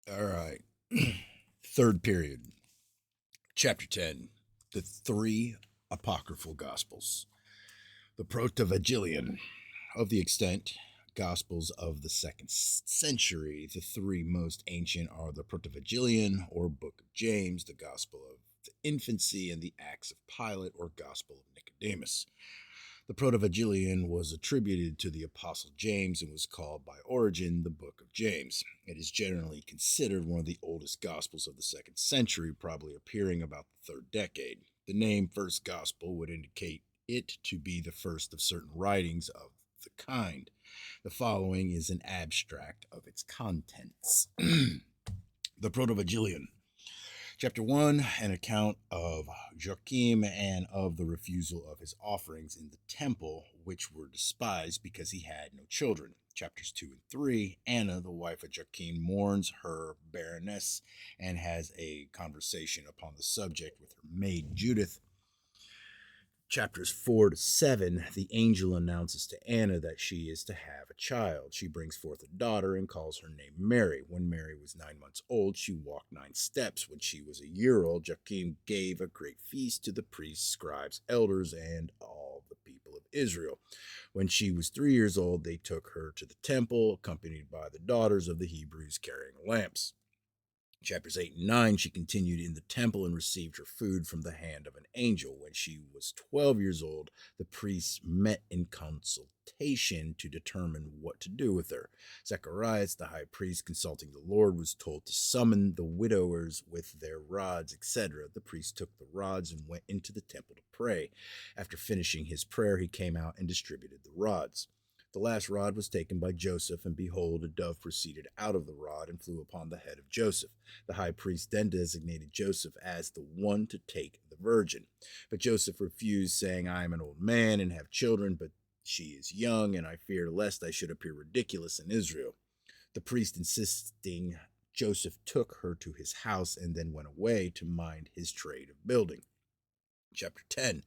All right. Third period, chapter 10, the three apocryphal gospels. The Protevangelion. Of the extant gospels of the second century, the three most ancient are the Protevangelion, or Book of James, the Gospel of the Infancy, and the Acts of Pilate, or Gospel of Nicodemus. The Protevangelion was attributed to the Apostle James and was called by Origen the Book of James. It is generally considered one of the oldest Gospels of the second century, probably appearing about the third decade. The name First Gospel would indicate it to be the first of certain writings of the kind. The following is an abstract of its contents. The Protevangelion. Chapter 1, an account of Joachim and of the refusal of his offerings in the temple, which were despised because he had no children. Chapters 2 and 3, Anna, the wife of Joachim, mourns her barrenness and has a conversation upon the subject with her maid Judith. Chapters 4 to 7, the angel announces to Anna that she is to have a child. She brings forth a daughter and calls her name Mary. When Mary was 9 months old, she walked 9 steps. When she was a year old, Joachim gave a great feast to the priests, scribes, elders, and all the people of Israel. When she was 3 years old, they took her to the temple, accompanied by the daughters of the Hebrews carrying lamps. Chapters 8 and 9, she continued in the temple and received her food from the hand of an angel. When she was 12 years old, the priests met in consultation to determine what to do with her. Zacharias, the high priest, consulting the Lord, was told to summon the widowers with their rods, etc. The priest took the rods and went into the temple to pray. After finishing his prayer, he came out and distributed the rods. The last rod was taken by Joseph, and behold, a dove proceeded out of the rod and flew upon the head of Joseph. The high priest then designated Joseph as the one to take the virgin. But Joseph refused, saying, I am an old man and have children, but she is young, and I fear lest I should appear ridiculous in Israel. The priest insisting, Joseph took her to his house and then went away to mind his trade of building. Chapter 10,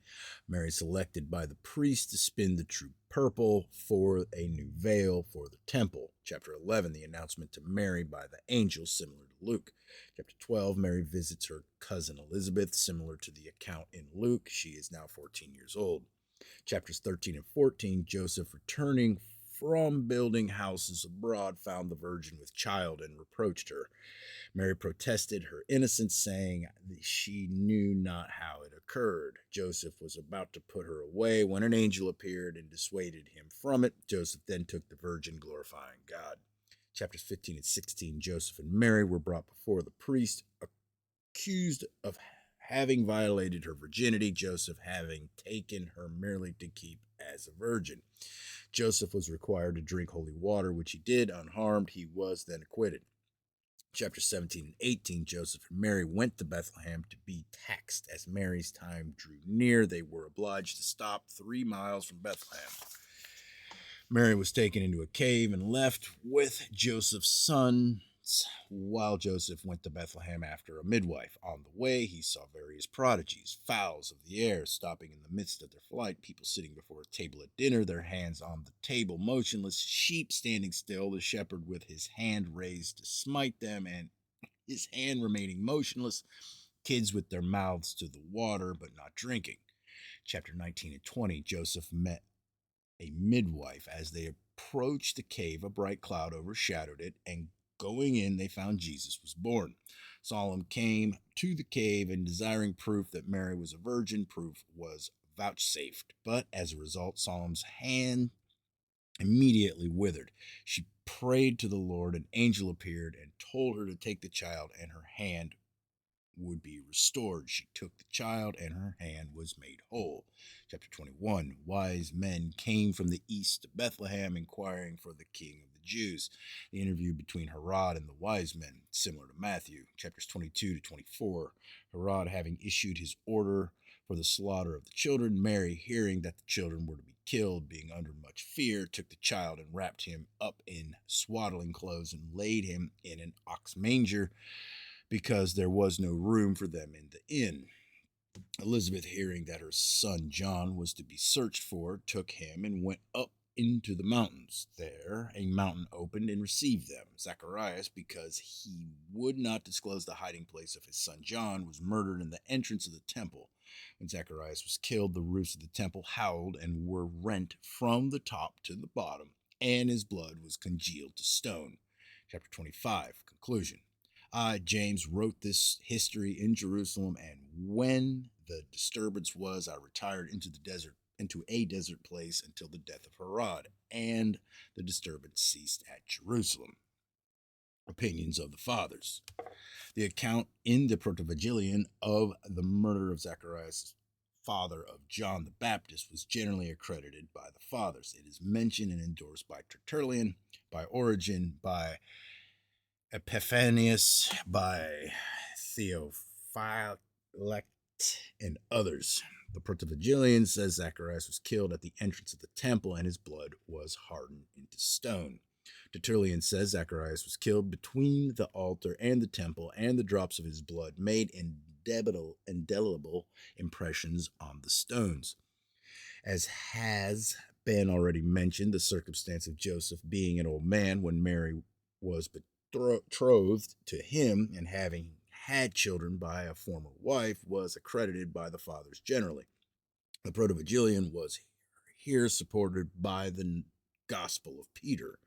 Mary selected by the priest to spin the true purple for a new veil for the temple. Chapter 11, the announcement to Mary by the angel, similar to Luke. Chapter 12, Mary visits her cousin Elizabeth, similar to the account in Luke. She is now 14 years old. Chapters 13 and 14, Joseph returning from building houses abroad found the virgin with child and reproached her. Mary protested her innocence, saying she knew not how it occurred. Joseph was about to put her away when an angel appeared and dissuaded him from it. Joseph then took the virgin, glorifying God. Chapters 15 and 16, Joseph and Mary were brought before the priest, accused of having violated her virginity, Joseph having taken her merely to keep as a virgin. Joseph was required to drink holy water, which he did unharmed. He was then acquitted. Chapter 17 and 18, Joseph and Mary went to Bethlehem to be taxed. As Mary's time drew near, they were obliged to stop 3 miles from Bethlehem. Mary was taken into a cave and left with Joseph's sons while Joseph went to Bethlehem after a midwife. On the way, he saw various prodigies, fowls of the air stopping in the midst of their flight, people sitting before a table at dinner, their hands on the table motionless, sheep standing still, the shepherd with his hand raised to smite them, and his hand remaining motionless, kids with their mouths to the water but not drinking. Chapter 19 and 20, Joseph met a midwife. As they approached the cave, a bright cloud overshadowed it, and going in, they found Jesus was born. Solomon came to the cave, and desiring proof that Mary was a virgin, proof was vouchsafed. But as a result, Solomon's hand immediately withered. She prayed to the Lord. An angel appeared and told her to take the child, and her hand would be restored. She took the child, and her hand was made whole. Chapter 21, wise men came from the east to Bethlehem, inquiring for the king of the Jews. The interview between Herod and the wise men, similar to Matthew. Chapters 22 to 24, Herod having issued his order for the slaughter of the children, Mary, hearing that the children were to be killed, being under much fear, took the child and wrapped him up in swaddling clothes and laid him in an ox manger, because there was no room for them in the inn. Elizabeth, hearing that her son John was to be searched for, took him and went up into the mountains. There, a mountain opened and received them. Zacharias, because he would not disclose the hiding place of his son John, was murdered in the entrance of the temple. When Zacharias was killed, the roofs of the temple howled and were rent from the top to the bottom, and his blood was congealed to stone. Chapter 25, conclusion. I, James, wrote this history in Jerusalem, and when the disturbance was, I retired into a desert place until the death of Herod, and the disturbance ceased at Jerusalem. Opinions of the Fathers. The account in the Protevangelion of the murder of Zacharias, father of John the Baptist, was generally accredited by the Fathers. It is mentioned and endorsed by Tertullian, by Origen, by Epiphanius, by Theophylact, and others. The Protevangelion says Zacharias was killed at the entrance of the temple and his blood was hardened into stone. Tertullian says Zacharias was killed between the altar and the temple, and the drops of his blood made indelible impressions on the stones. As has been already mentioned, the circumstance of Joseph being an old man when Mary was betrothed to him and having had children by a former wife was accredited by the Fathers generally. The Protevangelion was here supported by the Gospel of Peter.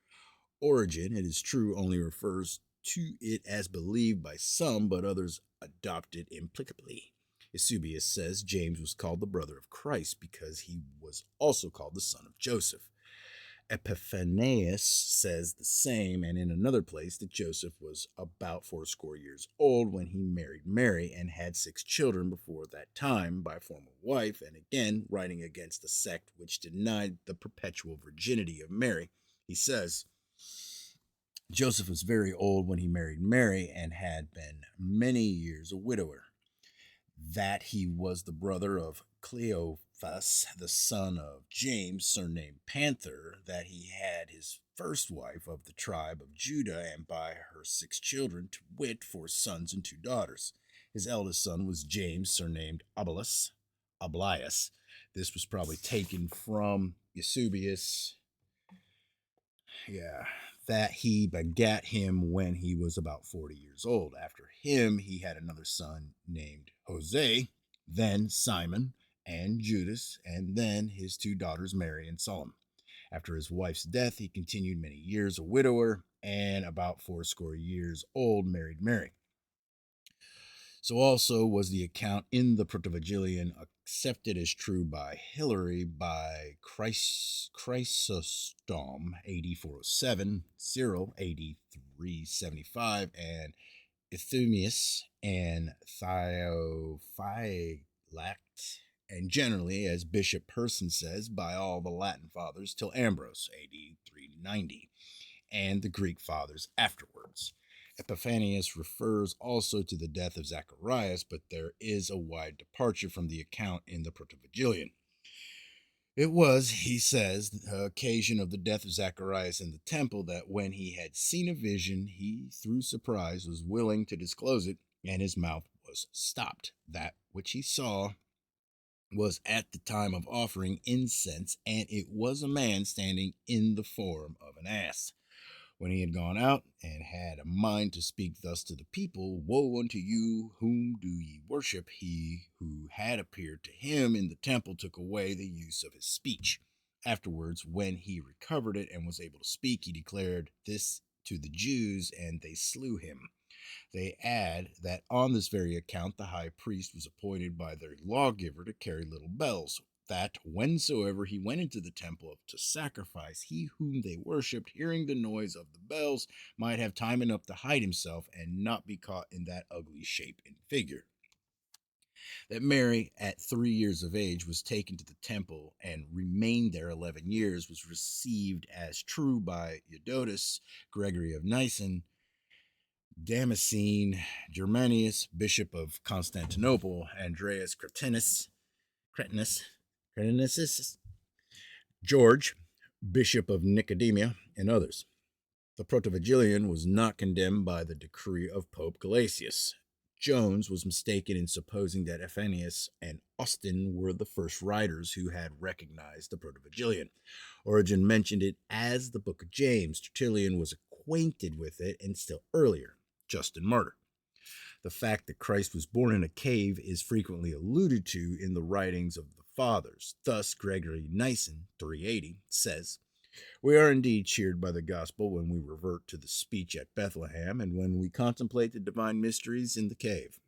Origen, it is true, only refers to it as believed by some, but others adopt it implicitly. Eusebius says James was called the brother of Christ because he was also called the son of Joseph. Epiphanius says the same, and in another place that Joseph was about 80 years old when he married Mary and had 6 children before that time by a former wife, and again, writing against the sect which denied the perpetual virginity of Mary, he says, Joseph was very old when he married Mary and had been many years a widower. That he was the brother of Cleophas, the son of James, surnamed Panther, that he had his first wife of the tribe of Judah, and by her 6 children, to wit, 4 sons and 2 daughters. His eldest son was James, surnamed Oblias. This was probably taken from Eusebius. That he begat him when he was about 40 years old. After him, he had another son named Jose, then Simon and Judas, and then his 2 daughters, Mary and Salome. After his wife's death, he continued many years a widower, and about 80 years old married Mary. So also was the account in the Protevangelion accepted as true by Hilary, by Chrysostom, AD 407, Cyril, AD 375, and Euthymius and Theophylact, and generally, as Bishop Person says, by all the Latin fathers till Ambrose, AD 390, and the Greek fathers afterwards. Epiphanius refers also to the death of Zacharias, but there is a wide departure from the account in the Protevangelion. It was, he says, the occasion of the death of Zacharias in the temple that when he had seen a vision, he, through surprise, was willing to disclose it, and his mouth was stopped. That which he saw was at the time of offering incense, and it was a man standing in the form of an ass. When he had gone out and had a mind to speak thus to the people, Woe unto you, whom do ye worship? He who had appeared to him in the temple took away the use of his speech. Afterwards, when he recovered it and was able to speak, he declared this to the Jews, and they slew him. They add that on this very account the high priest was appointed by their lawgiver to carry little bells, that whensoever he went into the temple to sacrifice, he whom they worshipped, hearing the noise of the bells, might have time enough to hide himself and not be caught in that ugly shape and figure. That Mary, at 3 years of age, was taken to the temple and remained there 11 years was received as true by Eudotus, Gregory of Nyssa, Damascene, Germanius, Bishop of Constantinople, Andreas Cretensis, George, Bishop of Nicodemia, and others. The Protevangelion was not condemned by the decree of Pope Gelasius. Jones was mistaken in supposing that Ephanius and Austin were the first writers who had recognized the Protovangelion. Origen mentioned it as the Book of James. Tertullian was acquainted with it, and still earlier, Justin Martyr. The fact that Christ was born in a cave is frequently alluded to in the writings of the Fathers. Thus, Gregory Nyssen, 380, says, "We are indeed cheered by the gospel when we revert to the speech at Bethlehem and when we contemplate the divine mysteries in the cave.